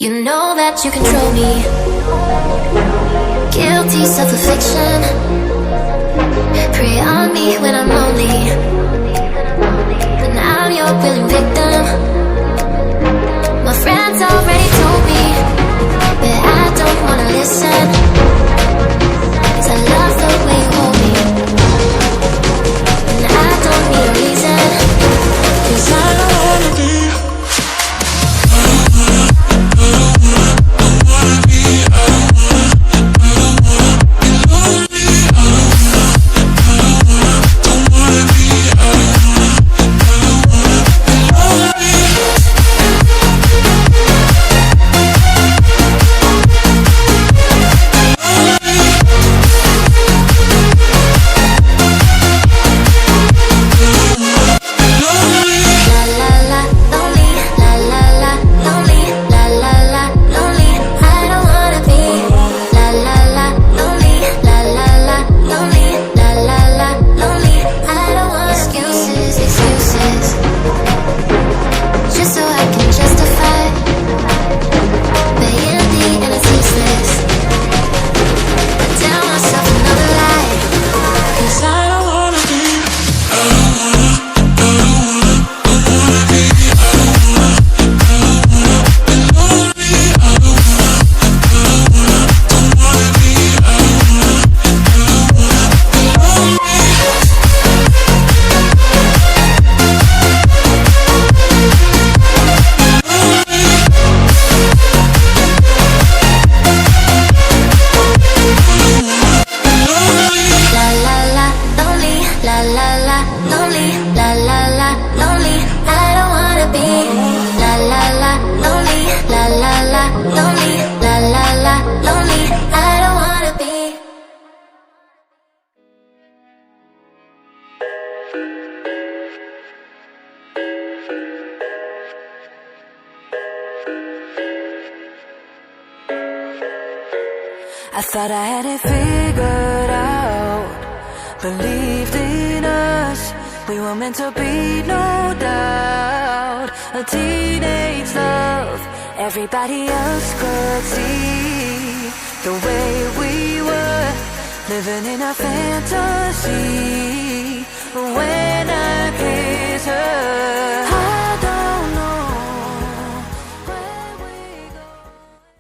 You know that you control me. Guilty self-affliction. Prey on me when I'm lonely, but now I'm your willing victim. My friends already told me, but I don't wanna listen, 'cause I love the way you hold me, and I don't need a reason, 'cause I don't wanna be. I thought I had it figured out, believed in us, we were meant to be, no doubt. A teenage love, everybody else could see the way we were, living in a fantasy. When I kissed her, I